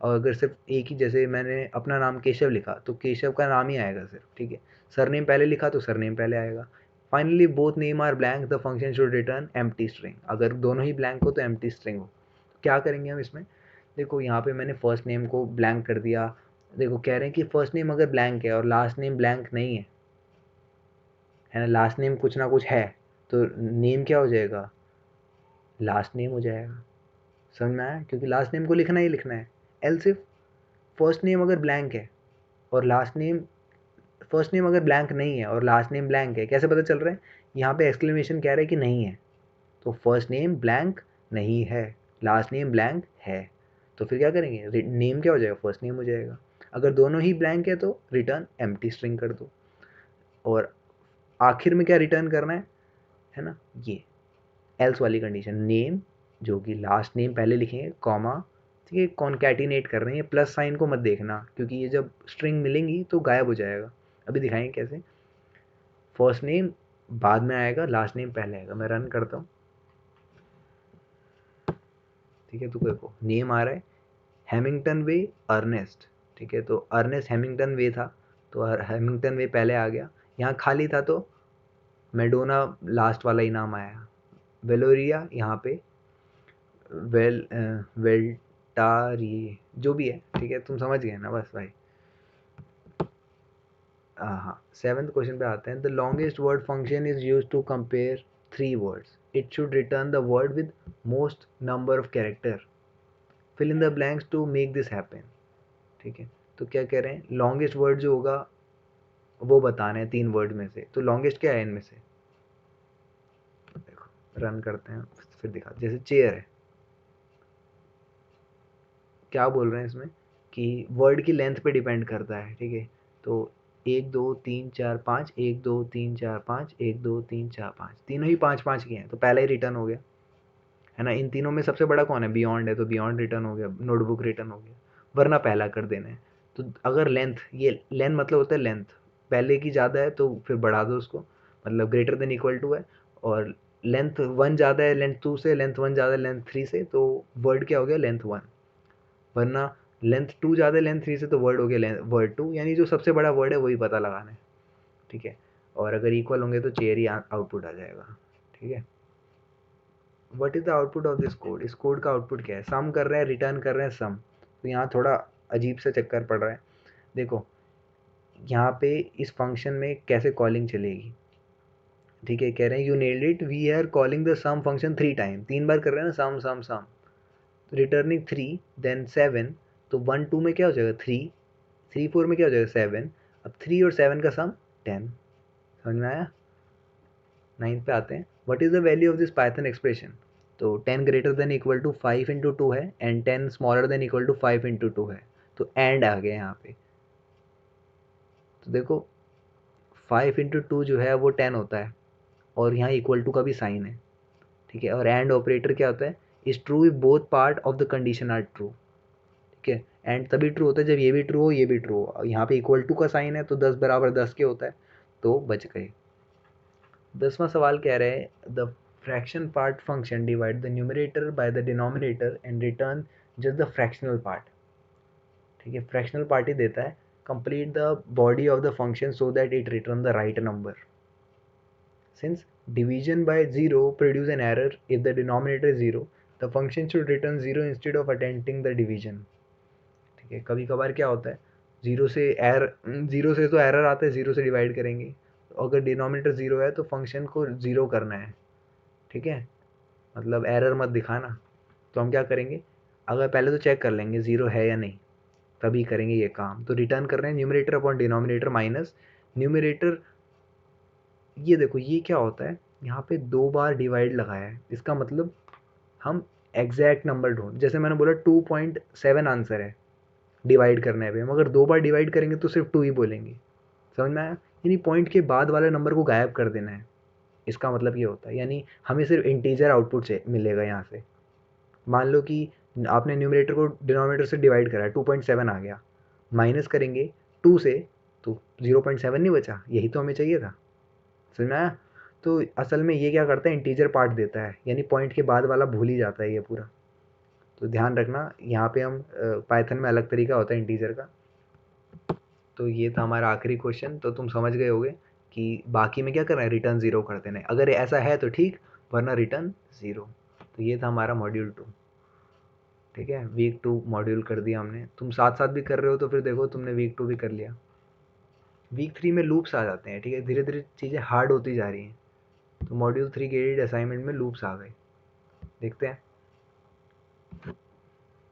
और अगर सिर्फ एक ही, जैसे मैंने अपना नाम केशव लिखा तो केशव का नाम ही आएगा सिर्फ, ठीक है। सरनेम पहले लिखा तो सरनेम पहले आएगा। Finally both name are blank the function should return empty string. अगर दोनों ही ब्लैंक हो तो एम्प्टी स्ट्रिंग हो। क्या करेंगे हम इसमें, देखो यहाँ पे मैंने फर्स्ट नेम को ब्लैंक कर दिया। देखो कह रहे हैं कि फर्स्ट नेम अगर ब्लैंक है और लास्ट नेम ब्लैंक नहीं है ना, लास्ट नेम कुछ ना कुछ है, तो नेम क्या हो जाएगा, लास्ट नेम हो जाएगा। समझ में आया, क्योंकि लास्ट नेम को लिखना ही लिखना है। एल सिर्फ फर्स्ट नेम अगर ब्लैंक है और लास्ट नेम, फर्स्ट नेम अगर ब्लैंक नहीं है और लास्ट नेम ब्लैंक है, कैसे पता चल रहा है, यहाँ पे एक्सक्लेमेशन कह रहा है कि नहीं है, तो फर्स्ट नेम ब्लैंक नहीं है, लास्ट नेम ब्लैंक है, तो फिर क्या करेंगे, नेम क्या हो जाएगा, फर्स्ट नेम हो जाएगा। अगर दोनों ही ब्लैंक है तो रिटर्न एम्प्टी स्ट्रिंग कर दो। और आखिर में क्या रिटर्न करना है ना, ये एल्स वाली कंडीशन, नेम जो कि लास्ट नेम पहले लिखेंगे कॉमा, ठीक है, कॉन्कैटिनेट कर रहे हैं, प्लस साइन को मत देखना क्योंकि ये जब स्ट्रिंग मिलेंगी तो गायब हो जाएगा। अभी दिखाएंगे कैसे, फर्स्ट नेम बाद में आएगा, लास्ट नेम पहले आएगा। मैं रन करता हूँ, ठीक है, तो देखो नेम आ रहा है हैमिंगटन वे अर्नेस्ट, ठीक है, तो अर्नेस्ट हैमिंगटन वे था तो हैमिंगटन वे पहले आ गया। यहाँ खाली था तो मेडोना लास्ट वाला ही नाम आया। वेलोरिया यहाँ पे वेल्टारी जो भी है, ठीक है, तुम समझ गए ना बस भाई। हाँ, सेवन्थ क्वेश्चन पे आते हैं। The longest word function is use to compare three words, it should return the word with most number of character, fill in the blanks to make this happen. ठीक है, तो क्या कह रहे हैं, लॉन्गेस्ट वर्ड जो होगा वो बताना है तीन वर्ड में से, तो लॉन्गेस्ट क्या है इनमें से, देखो रन करते हैं फिर दिखा। जैसे चेयर है, क्या बोल रहे हैं इसमें कि वर्ड की लेंथ पे डिपेंड करता है, ठीक है, तो 1 2 3 4 5, 1 2 3 4 5, 1 2 3 4 5, तीनों ही 5 5 के हैं, तो पहला ही रिटर्न हो गया, है ना। इन तीनों में सबसे बड़ा कौन है, बियॉन्ड है, तो बियॉन्ड रिटर्न हो गया, नोटबुक रिटर्न हो गया, वरना पहला कर देना है। तो अगर लेंथ, ये लेंथ मतलब होता है लेंथ, पहले की ज़्यादा है तो फिर बढ़ा दो उसको, मतलब ग्रेटर देन इक्वल टू है, और लेंथ 1 ज़्यादा है लेंथ 2 से, लेंथ 1 ज़्यादा है लेंथ 3 से, तो वर्ड क्या हो गया, लेंथ 1, वरना लेंथ 2 ज़्यादा है लेंथ 3 से तो वर्ड हो गया वर्ड 2, यानी जो सबसे बड़ा वर्ड है वही पता लगाना है, ठीक है। और अगर इक्वल होंगे तो चेयर ही आउटपुट आ जाएगा, ठीक है। What is the output of this code, इस कोड का आउटपुट क्या है, सम कर रहे हैं, रिटर्न कर रहे हैं सम, तो यहाँ थोड़ा अजीब सा चक्कर पड़ रहा है। देखो यहाँ पे इस फंक्शन में कैसे कॉलिंग चलेगी, ठीक है, कह रहे हैं you nailed it, we are calling the sum function 3 time, 3 बार कर रहे हैं ना सम सम सम, तो रिटर्निंग 3 देन 7, तो 1 2 में क्या हो जाएगा 3, 3 4 में क्या हो जाएगा 7, अब 3 और 7 का सम 10। समझ में आया। 9 पे आते हैं, what is the value of this Python expression, तो 10 greater than equal to 5 into 2 है and 10 smaller than equal to 5 into 2 है, तो एंड आ गया यहाँ पे। तो देखो 5 इंटू 2 जो है वो 10 होता है, और यहाँ इक्वल टू का भी साइन है, ठीक है, और एंड ऑपरेटर क्या होता है, is true if both part of the condition are true, ठीक है, एंड तभी ट्रू होता है जब ये भी ट्रू हो ये भी ट्रू हो। यहाँ पे इक्वल टू का साइन है तो 10 बराबर 10 के होता है, तो बच गए। 10वां सवाल कह रहे हैं the fraction part function divide the numerator by the denominator and return just the fractional part, ठीक है, फ्रैक्शनल पार्ट ही देता है, complete the body of the function so that it return the right number, since division by 0 produce an error if the denominator is 0, the function should return 0 instead of attempting the division, ठीक है। कभी कभार क्या होता है, जीरो से तो एरर आता है, जीरो से डिवाइड करेंगे, तो अगर डिनोमिनेटर जीरो है तो फंक्शन को जीरो करना है, ठीक है, मतलब एरर मत दिखाना। तो हम क्या करेंगे, अगर पहले तो चेक कर लेंगे जीरो है या नहीं, तभी करेंगे ये काम। तो रिटर्न कर रहे हैं numerator upon denominator minus numerator. ये देखो ये क्या होता है, यहाँ पे 2 बार डिवाइड लगाया है, इसका मतलब हम एग्जैक्ट नंबर ढूंढ, जैसे मैंने बोला 2.7 आंसर है डिवाइड करने पे, मगर 2 बार डिवाइड करेंगे तो सिर्फ 2 ही बोलेंगे। समझ में आया, यानी पॉइंट के बाद वाले नंबर को गायब कर देना है, इसका मतलब ये होता है, यानी हमें सिर्फ इंटीजर आउटपुट से मिलेगा यहाँ से। मान लो कि आपने न्यूमरेटर को डिनोमिनेटर से डिवाइड करा, 2.7 आ गया, माइनस करेंगे 2 से तो 0.7 नहीं बचा, यही तो हमें चाहिए था। समझ में आया। तो असल में ये क्या करता है, इंटीजर पार्ट देता है, यानी पॉइंट के बाद वाला भूल ही जाता है ये पूरा। तो ध्यान रखना, यहाँ पे हम पाइथन में अलग तरीका होता है इंटीजर का। तो ये था हमारा आखिरी क्वेश्चन, तो तुम समझ गए होगे कि बाकी में क्या करना है, रिटर्न 0 कर देना है। अगर ऐसा है तो ठीक, वरना रिटर्न 0। तो ये था हमारा मॉड्यूल 2। ठीक है, वीक 2 मॉड्यूल कर दिया हमने। तुम साथ साथ भी कर रहे हो तो फिर देखो तुमने वीक 2 भी कर लिया। वीक 3 में लूप्स आ जाते हैं। ठीक है, धीरे धीरे चीज़ें हार्ड होती जा रही हैं। तो मॉड्यूल 3 ग्रेडेड असाइनमेंट में लूप्स आ गए। देखते हैं।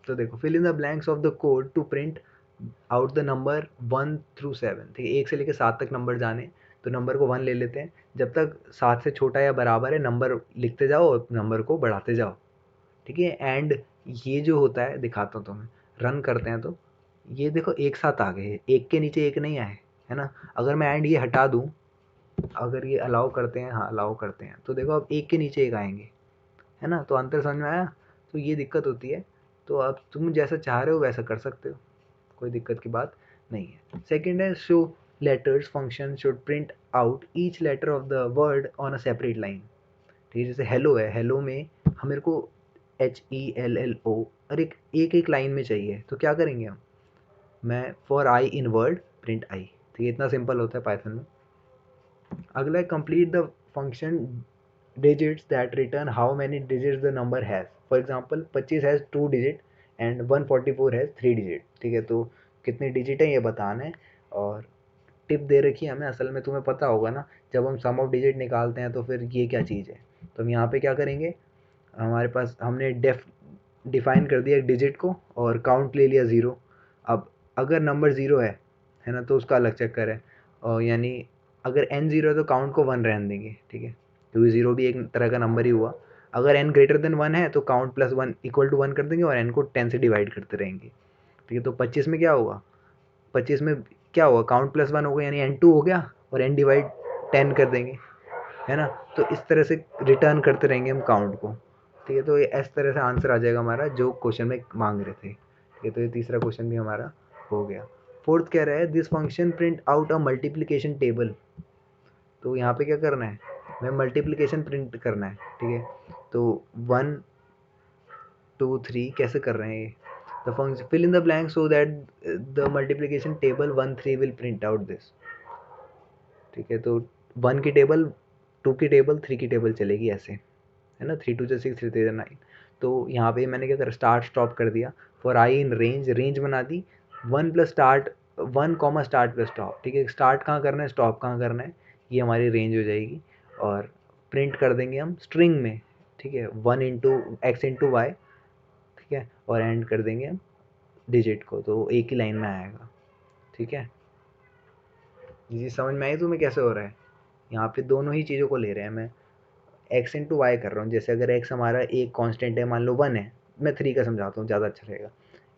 तो देखो, fill in the blanks of the code to print out the number 1 through 7। ठीक है, 1 से लेकर 7 तक नंबर जाने, तो नंबर को 1 ले लेते हैं। जब तक 7 से छोटा या बराबर है नंबर लिखते जाओ और नंबर को बढ़ाते जाओ। ठीक है, एंड ये जो होता है दिखाता हूँ तुम्हें। रन करते हैं तो ये देखो एक साथ आ गए, एक के नीचे एक नहीं आए, है ना। अगर मैं एंड ये हटा दूँ, अगर ये अलाउ करते हैं, हाँ अलाउ करते हैं, तो देखो अब एक के नीचे एक आएंगे, है ना। तो अंतर समझ में आया। तो ये दिक्कत होती है। तो अब तुम जैसा चाह रहे हो वैसा कर सकते हो, कोई दिक्कत की बात नहीं है। सेकंड है show letters function should print out each letter of the word on a separate line. ठीक है, जैसे हेलो है, हेलो में हम मेरे को HELLO और एक एक लाइन में चाहिए, तो क्या करेंगे हम, मैं for i in word print i. ठीक है, इतना सिंपल होता है पाइथन में। अगला है complete the function digits that return how many digits the number has. For example 25 has 2 digit and 144 has 3 digit। ठीक है, तो कितने डिजिट है ये बताना है। और टिप दे रखी है हमें, असल में तुम्हें पता होगा ना, जब हम सम ऑफ डिजिट निकालते हैं तो फिर ये क्या चीज़ है। तो हम यहाँ पे क्या करेंगे, हमारे पास हमने डिफाइन कर दिया एक डिजिट को और काउंट ले लिया 0। अब अगर नंबर 0 है ना, तो उसका अलग चक्कर है। और यानी अगर n 0 है तो काउंट को 1 रहने देंगे। ठीक है, क्योंकि 0 भी एक तरह का नंबर ही हुआ। अगर n ग्रेटर देन 1 है तो काउंट प्लस 1 इक्वल टू 1 कर देंगे और n को 10 से डिवाइड करते रहेंगे। ठीक है, तो 25 में क्या होगा, 25 में क्या होगा, काउंट प्लस 1 होगा यानी n2 हो गया और n डिवाइड 10 कर देंगे, है ना। तो इस तरह से रिटर्न करते रहेंगे हम काउंट को। ठीक है, तो ये इस तरह से आंसर आ जाएगा हमारा जो क्वेश्चन में मांग रहे थे। ठीक है, तो ये तीसरा क्वेश्चन भी हमारा हो गया। फोर्थ कह रहा है this function print out a multiplication table. तो यहाँ पे क्या करना है, हमें मल्टीप्लिकेशन प्रिंट करना है। ठीक है, तो 1 2 3 कैसे कर रहे हैं ये, the function fill in the blank so that the multiplication table 1 3 will print out this. ठीक है, तो 1 की टेबल, 2 की टेबल, 3 की टेबल चलेगी ऐसे, है ना। 3 2 जा 6, 3 3 जा 9। तो यहाँ पे मैंने क्या करा, स्टार्ट स्टॉप कर दिया। For i in range, range बना दी 1 plus start, 1 comma start plus stop. ठीक है, स्टार्ट कहाँ करना है, स्टॉप कहाँ करना है, ये हमारी रेंज हो जाएगी। और प्रिंट कर देंगे हम स्ट्रिंग में। ठीक है, 1 इंटू एक्स इंटू वाई। ठीक है, और एंड कर देंगे हम डिजिट को, तो एक ही लाइन में आएगा। ठीक है, ये चीज़ समझ में आई तुम्हें कैसे हो रहा है। यहाँ पे दोनों ही चीज़ों को ले रहे हैं, मैं एक्स इंटू वाई कर रहा हूँ। जैसे अगर एक्स हमारा एक कांस्टेंट है, मान लो 1 है, मैं 3 का समझाता हूँ ज़्यादा अच्छा रहेगा।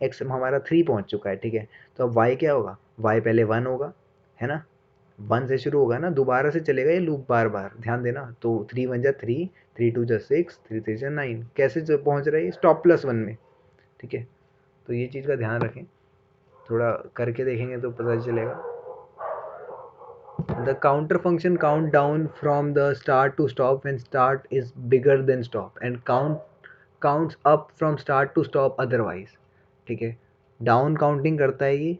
एक्स हमारा 3 पहुँच चुका है। ठीक है, तो अब वाई क्या होगा, वाई पहले 1 होगा, है ना। 1 से शुरू होगा ना, दोबारा से चलेगा ये लूप बार बार, ध्यान देना। तो 3 1 जा 3, 3 2 जा 6, 3 3 जा 9, कैसे पहुँच रहा है ये, स्टॉप प्लस 1 में। ठीक है, तो ये चीज़ का ध्यान रखें, थोड़ा करके देखेंगे तो पता चलेगा। The counter function count down from the start to stop when start is bigger than stop and counts up from start to stop otherwise। ठीक है, डाउन काउंटिंग करता है ये,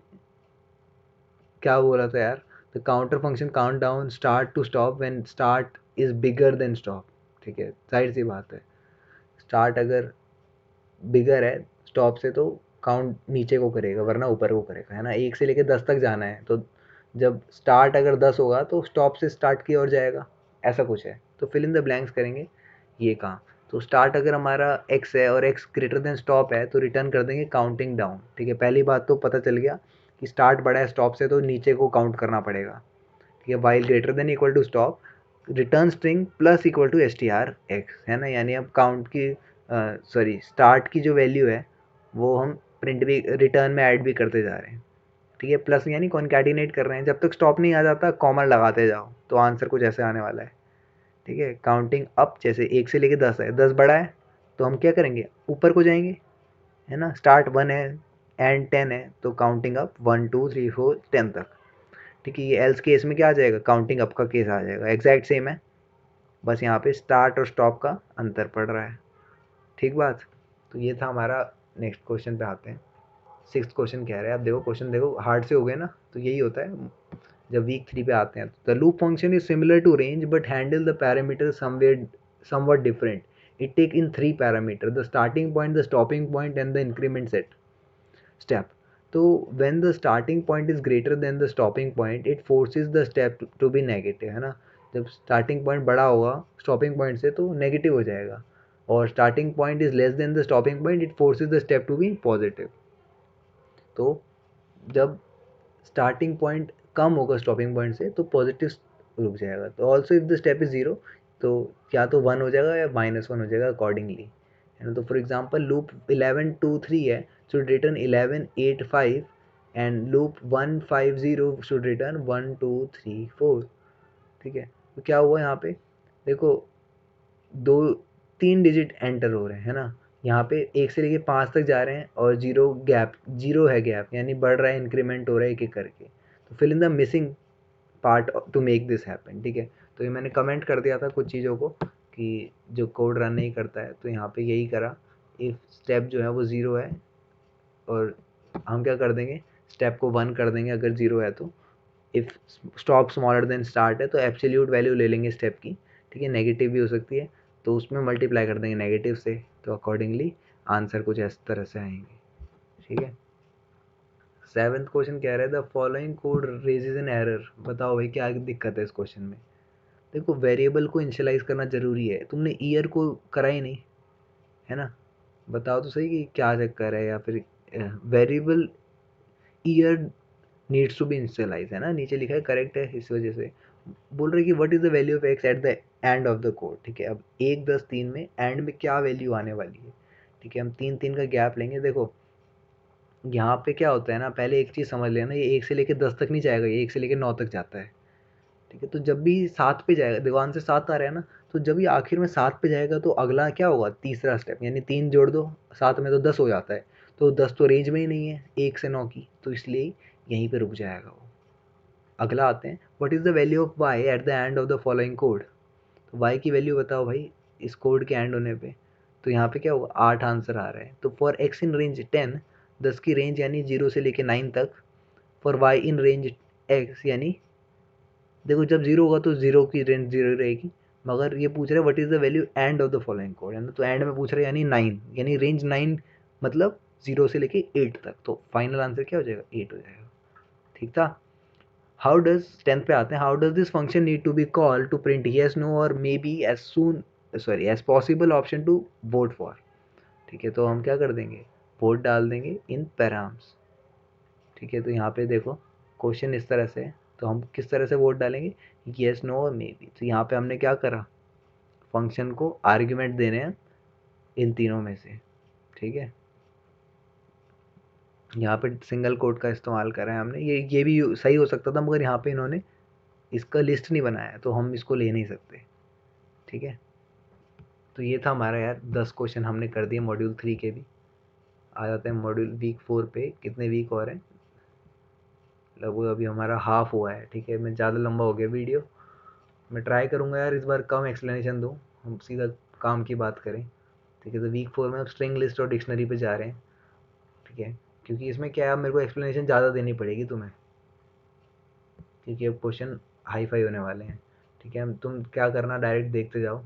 क्या बोला था यार, the counter function count down start to stop when start is bigger than stop. ठीक है, जाहिर सी बात है, स्टार्ट अगर बिगर है स्टॉप से तो काउंट नीचे को करेगा वरना ऊपर को करेगा, है ना। 1 से लेकर 10 तक जाना है, तो जब स्टार्ट अगर 10 होगा तो स्टॉप से स्टार्ट की ओर जाएगा, ऐसा कुछ है। तो फिल इन द ब्लैंक्स करेंगे ये कहाँ। तो स्टार्ट अगर हमारा x है और x ग्रेटर देन स्टॉप है तो रिटर्न कर देंगे काउंटिंग डाउन। ठीक है, पहली बात तो पता चल गया कि स्टार्ट बड़ा है स्टॉप से तो नीचे को काउंट करना पड़ेगा। ठीक है, while greater than equal to stop, return string plus equal to str(x), है ना। यानी अब काउंट की सॉरी स्टार्ट की जो वैल्यू है वो हम प्रिंट भी रिटर्न में ऐड भी करते जा रहे हैं। ठीक है, प्लस यानी कॉन्कैटिनेट कर रहे हैं, जब तक स्टॉप नहीं आ जाता कॉमा लगाते जाओ, तो आंसर कुछ ऐसे आने वाला है। ठीक है, काउंटिंग अप, जैसे 1 से लेके 10 है, 10 बड़ा है तो हम क्या करेंगे, ऊपर को जाएंगे, है ना। स्टार्ट 1 है एंड 10 है तो काउंटिंग अप 1 2 3 4 10 तक। ठीक है, ये एल्स केस में क्या आ जाएगा, काउंटिंग अप का केस आ जाएगा, एग्जैक्ट सेम है, बस यहाँ पे स्टार्ट और स्टॉप का अंतर पड़ रहा है। ठीक बात। तो ये था हमारा, नेक्स्ट क्वेश्चन पे आते हैं। सिक्स्थ क्वेश्चन कह रहे हैं, आप देखो क्वेश्चन देखो हार्ड से हो गए ना, तो यही होता है, जब वीक 3 पे आते हैं, the loop function is similar to range but handle the parameter somewhere somewhat different. It take in 3 parameter, the starting point, the stopping point and the increment set step. तो when the starting point is greater than the stopping point it forces the step to be negative, है ना. जब स्टार्टिंग पॉइंट बड़ा होगा स्टॉपिंग पॉइंट से तो नेगेटिव हो जाएगा, और starting point is less than the stopping point it forces the step to be positive. तो जब स्टार्टिंग पॉइंट कम होगा स्टॉपिंग पॉइंट से तो पॉजिटिव रुक जाएगा. तो also if the step is zero तो या तो 1 हो जाएगा या -1 हो जाएगा अकॉर्डिंगली, है ना. तो फॉर एग्जांपल लूप 11 2 3 है, should return 11 8 5, and loop 1 5 0 should return 1 2 3 4. ठीक है. तो क्या हुआ यहाँ पे, देखो 3 डिजिट एंटर हो रहे हैं, है ना. यहाँ पे 1 से लेके 5 तक जा रहे हैं और जीरो है गैप, यानी बढ़ रहा है, इंक्रीमेंट हो रहा है एक एक करके. तो fill in the missing part to make this happen. ठीक है. तो ये मैंने कमेंट कर दिया था कुछ चीज़ों को कि जो कोड रन नहीं करता है, तो यहाँ पे यही करा. इफ स्टेप जो है वो ज़ीरो है, और हम क्या कर देंगे, स्टेप को 1 कर देंगे अगर ज़ीरो है तो. If stop smaller than start है तो एब्सोल्यूट वैल्यू ले लेंगे स्टेप की. ठीक है. नेगेटिव भी हो सकती है तो उसमें मल्टीप्लाई कर देंगे नेगेटिव से, तो अकॉर्डिंगली आंसर कुछ इस तरह से आएंगे. ठीक है. 7th क्वेश्चन कह रहा है the following code raises an error. बताओ भाई क्या दिक्कत है इस क्वेश्चन में. देखो वेरिएबल को इनिशियलाइज करना जरूरी है, तुमने ईयर को करा ही नहीं, है ना. बताओ तो सही कि क्या चक्कर है, या फिर variable year needs to be initialise, है ना. नीचे लिखा है करेक्ट है, इस वजह से बोल रहे कि what is the value of x eight the end of the code. ठीक है. अब 1 10 3 में एंड में क्या वैल्यू आने वाली है. ठीक है. हम 3 3 का गैप लेंगे. देखो यहाँ पे क्या होता है ना, पहले एक चीज़ समझ लेना, ये 1 से लेके 10 तक नहीं जाएगा, ये 1 से लेके 9 तक जाता है. ठीक है. तो जब भी 7 पे जाएगा, दीवान से 7 आ रहा है ना, तो जब ये आखिर में 7 पे जाएगा तो अगला क्या होगा, तीसरा स्टेप, यानी 3 जोड़ दो 7 में तो 10 हो जाता है. तो 10 तो रेंज में ही नहीं है 1 से 9 की, तो इसलिए यहीं पे रुक जाएगा वो. अगला आते हैं, what is the value of y at the end of the following code. तो वाई की वैल्यू बताओ भाई इस कोड के एंड होने पे. तो यहाँ पे क्या होगा, 8 आंसर आ रहा है. तो फॉर एक्स इन रेंज 10, 10 की रेंज यानी 0 से लेके 9 तक. For y in range x, यानी देखो जब 0 होगा तो 0 की रेंज 0 रहेगी, मगर ये पूछ रहा है what is the value and of the following code, है ना. तो एंड में पूछ रहा है यानी 9, यानी रेंज 9 मतलब 0 से लेके 8 तक. तो फाइनल आंसर क्या हो जाएगा, 8 हो जाएगा. ठीक था. हाउ डज 10th पे आते हैं, how does this function need to be call to print yes no और may be as soon, sorry as possible option to vote for. ठीक है. तो हम क्या कर देंगे, वोट डाल देंगे इन पैराम्स. ठीक है. तो यहाँ पे देखो क्वेश्चन इस तरह से है, तो हम किस तरह से वोट डालेंगे, येस नो और मे बी. तो यहाँ पे हमने क्या करा, फंक्शन को आर्ग्यूमेंट देने हैं इन तीनों में से. ठीक है. यहाँ पे सिंगल कोट का इस्तेमाल करा है हमने, ये भी सही हो सकता था, मगर यहाँ पे इन्होंने इसका लिस्ट नहीं बनाया तो हम इसको ले नहीं सकते. ठीक है. तो ये था हमारा यार 10 क्वेश्चन हमने कर दिए मॉड्यूल 3 के भी. आ जाते हैं मॉड्यूल वीक 4 पे. कितने वीक और हैं, लगभग अभी हमारा हाफ हुआ है. ठीक है. मैं ज़्यादा लंबा हो गया वीडियो, मैं ट्राई करूँगा यार इस बार कम एक्सप्लेनेशन दूँ, हम सीधा काम की बात करें. ठीक है. तो वीक 4 में अब स्ट्रिंग लिस्ट और डिक्शनरी पे जा रहे हैं. ठीक है. क्योंकि इसमें क्या है, मेरे को एक्सप्लेनेशन ज़्यादा देनी पड़ेगी तुम्हें, क्योंकि अब क्वेश्चन हाई फाई होने वाले हैं. ठीक है. तुम क्या करना, डायरेक्ट देखते जाओ.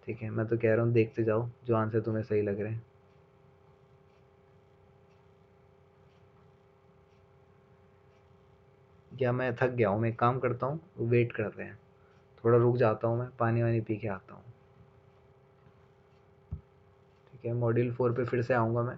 ठीक है. मैं तो कह रहा हूँ देखते जाओ जो आंसर तुम्हें सही लग रहे हैं. या मैं थक गया हूँ, मैं एक काम करता हूँ, वेट करते हैं, थोड़ा रुक जाता हूँ, मैं पानी वानी पी के आता हूँ. ठीक है. मॉड्यूल 4 पे फिर से आऊँगा मैं.